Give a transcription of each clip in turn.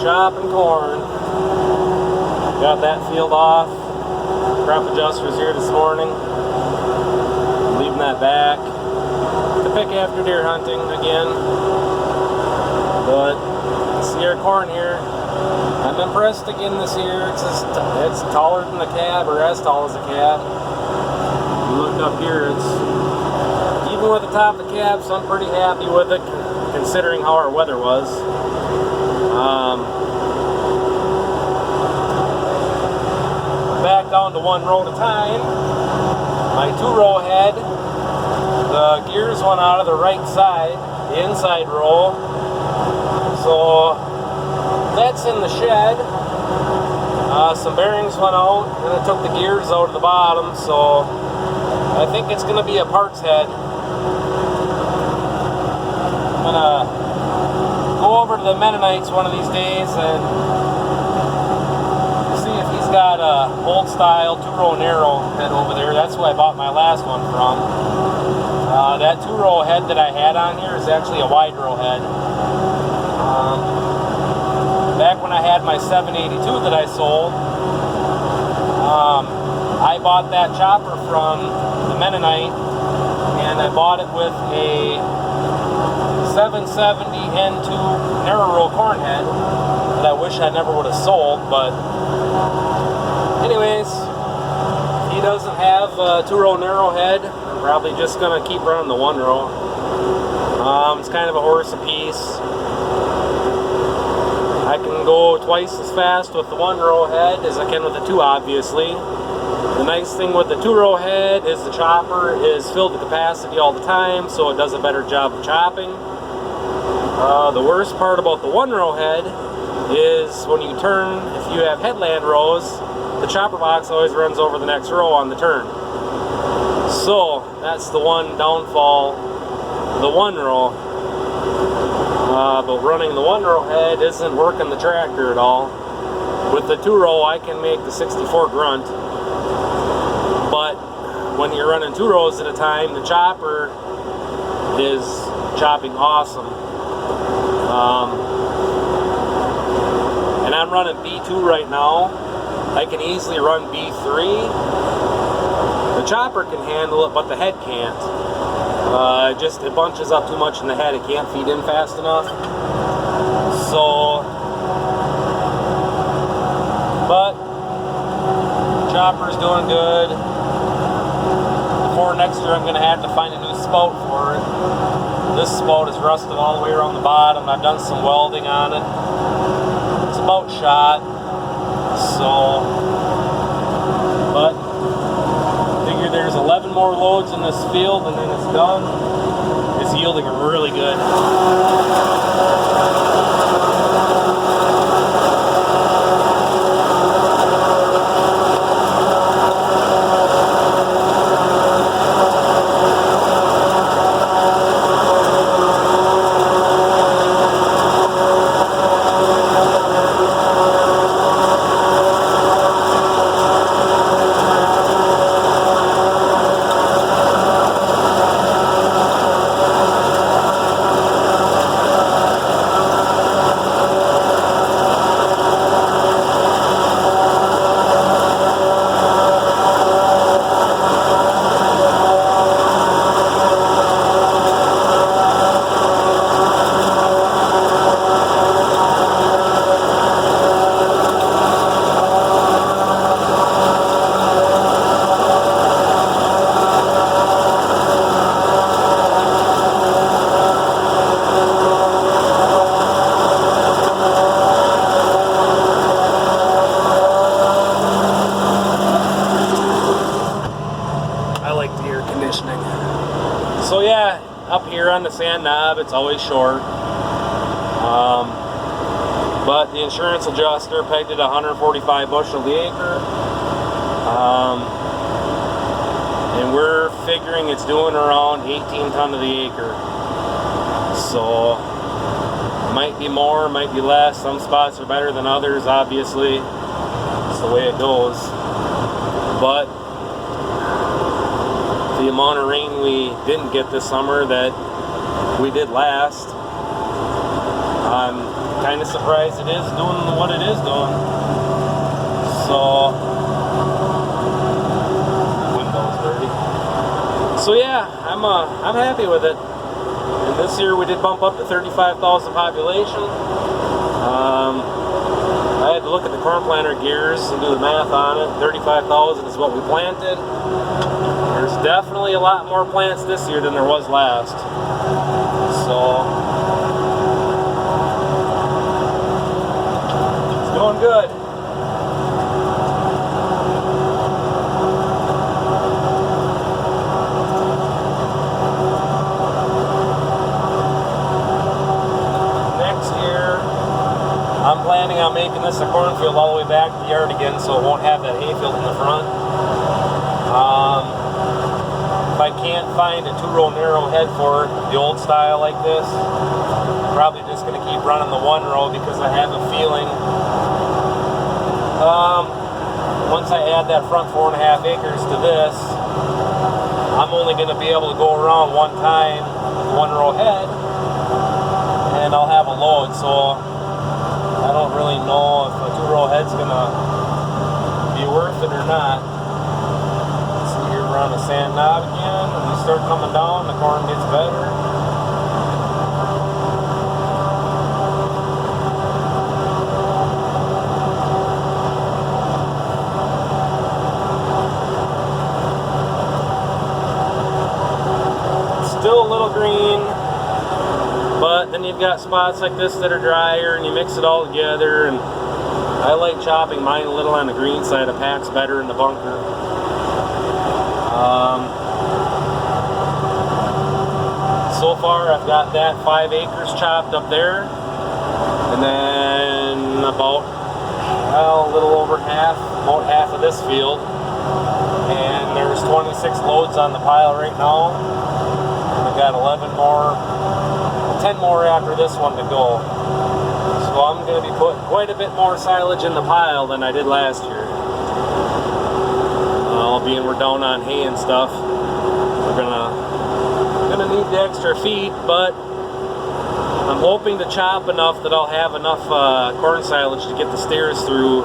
chopping corn. Got that field off. Crop adjuster's here this morning. I'm leaving that back to pick after deer hunting again. But see our corn here. I'm impressed again this year. It's taller than the cab, or as tall as the cab. You look up here, it's even with the top of the cab, so I'm pretty happy with it considering how our weather was. Back down to one row at a time. My 2-row head, the gears went out of the right side, the inside row. So that's in the shed. Some bearings went out, and I took the gears out of the bottom, so I think it's going to be a parts head. I'm going to go over to the Mennonites one of these days and see if he's got a old style 2-row narrow head over there. That's who I bought my last one from. That 2-row head that I had on here is actually a wide row head. Back when I had my 782 that I sold, I bought that chopper from the Mennonite, and I bought it with a 770 N2 narrow row corn head that I wish I never would have sold. But anyways, he doesn't have a 2-row narrow head. I'm probably just gonna keep running the 1-row. It's kind of a horse apiece. I can go twice as fast with the 1-row head as I can with the 2, obviously. The nice thing with the 2-row head is the chopper is filled to capacity all the time, so it does a better job of chopping. The worst part about the 1-row head is when you turn, if you have headland rows, the chopper box always runs over the next row on the turn. So that's the one downfall of the 1-row. But running the 1-row head isn't working the tractor at all. With the 2-row, I can make the 64 grunt. But when you're running 2 rows at a time, the chopper is chopping awesome. And I'm running B2 right now. I can easily run B3. The chopper can handle it, but the head can't. It bunches up too much in the head. It can't feed in fast enough. So, but chopper's doing good. For next year, I'm going to have to find a new spout for it. This spout is rusted all the way around the bottom. I've done some welding on it. It's about shot. So, but figure there's 11 more loads in this field and then it's done. It's yielding really good. So yeah, up here on the sand knob, it's always short. But the insurance adjuster pegged it 145 bushel the acre. And we're figuring it's doing around 18 ton to the acre. So, might be more, might be less. Some spots are better than others, obviously. It's the way it goes. But the amount of rain we didn't get this summer that we did last, I'm kind of surprised it is doing what it is doing. So, window's dirty. So yeah, I'm happy with it. And this year we did bump up to 35,000 population. I had to look at the corn planter gears and do the math on it. 35,000 is what we planted. There's definitely a lot more plants this year than there was last. So, it's going good. I'm planning on making this a cornfield all the way back to the yard again, so it won't have that hayfield in the front. If I can't find a 2-row narrow head for it, the old style like this, I'm probably just going to keep running the 1-row because I have a feeling once I add that front 4.5 acres to this, I'm only going to be able to go around one time, 1-row head, and I'll have a load. So I don't really know if a 2-row head's gonna be worth it or not. So here we're on the sand knob again. When we start coming down, the corn gets better. Still a little green. But then you've got spots like this that are drier, and you mix it all together. And I like chopping mine a little on the green side. It packs better in the bunker. So far, I've got that 5 acres chopped up there, and then about a little over half, about half of this field. And there's 26 loads on the pile right now. And we've got 11 more. 10 more after this one to go. So I'm going to be putting quite a bit more silage in the pile than I did last year. All being we're down on hay and stuff, we're gonna need the extra feed, but I'm hoping to chop enough that I'll have enough corn silage to get the steers through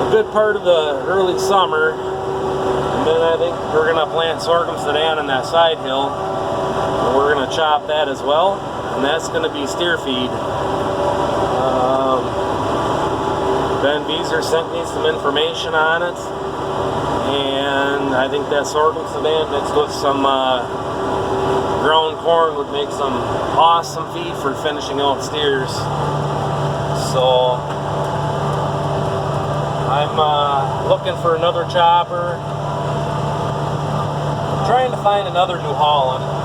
a good part of the early summer. And then I think we're gonna plant sorghum sedan in that side hill. We're going to chop that as well, and that's going to be steer feed. Ben Beezer sent me some information on it, and I think that sorghum sedan mixed with some ground corn would make some awesome feed for finishing out steers. So I'm looking for another chopper. I'm trying to find another New Holland.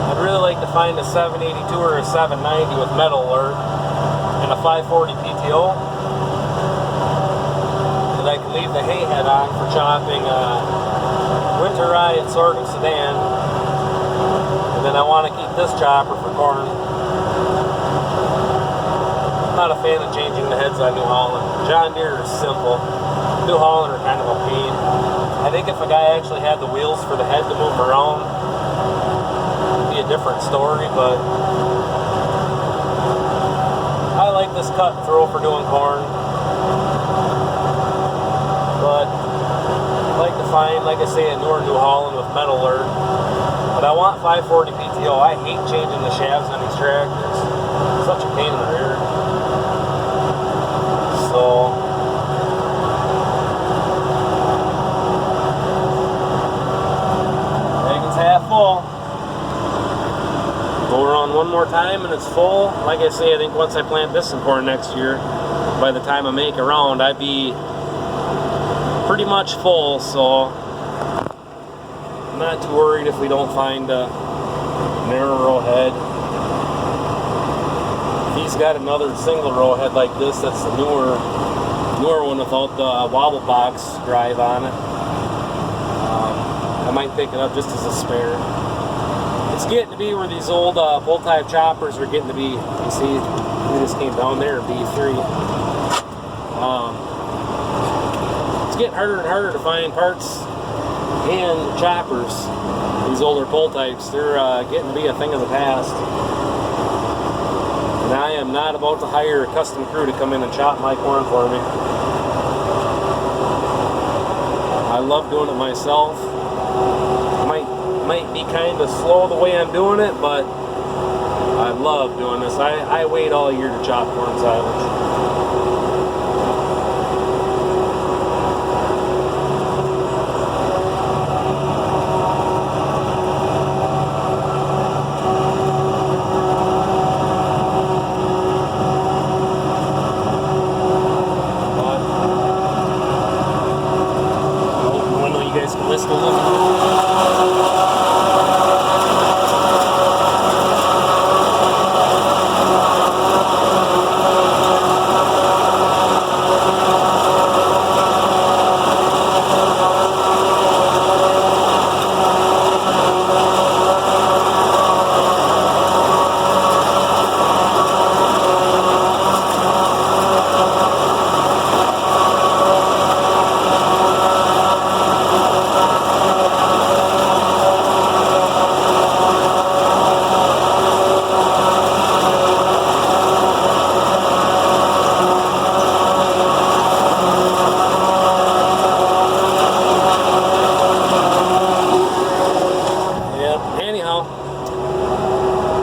I'd really like to find a 782 or a 790 with metal alert and a 540 PTO. And I can leave the hay head on for chopping winter rye and sorghum sedan. And then I want to keep this chopper for corn. I'm not a fan of changing the heads on New Holland. John Deere is simple. New Holland are kind of a pain. I think if a guy actually had the wheels for the head to move around, a different story, but I like this cut and throw for doing corn. But I'd like to find, like I say, a newer New Holland with metal alert. But I want 540 PTO. I hate changing the shafts on these tractors. It's such a pain in the rear. So wagon's half full. Go around one more time and it's full. Like I say, I think once I plant this in corn next year, by the time I make a round, I'd be pretty much full. So I'm not too worried if we don't find a narrow row head. If he's got another single row head like this, that's the newer one without the wobble box drive on it, I might pick it up just as a spare. It's getting to be where these old pull-type choppers are getting to be. You see, we just came down there, B3. It's getting harder and harder to find parts and choppers. These older pull types, they're getting to be a thing of the past. And I am not about to hire a custom crew to come in and chop my corn for me. I love doing it myself. Might be kind of slow the way I'm doing it, but I love doing this. I wait all year to chop corn silage. List a little.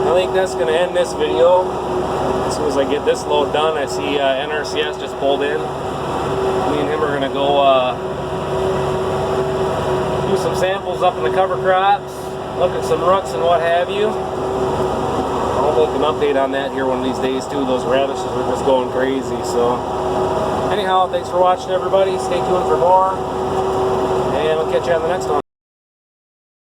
I think that's going to end this video. As soon as I get this load done, I see NRCS just pulled in. Me and him are going to go do some samples up in the cover crops, look at some roots and what have you. I'll make an update on that here one of these days too. Those radishes are just going crazy. So anyhow, thanks for watching everybody. Stay tuned for more, and we'll catch you on the next one.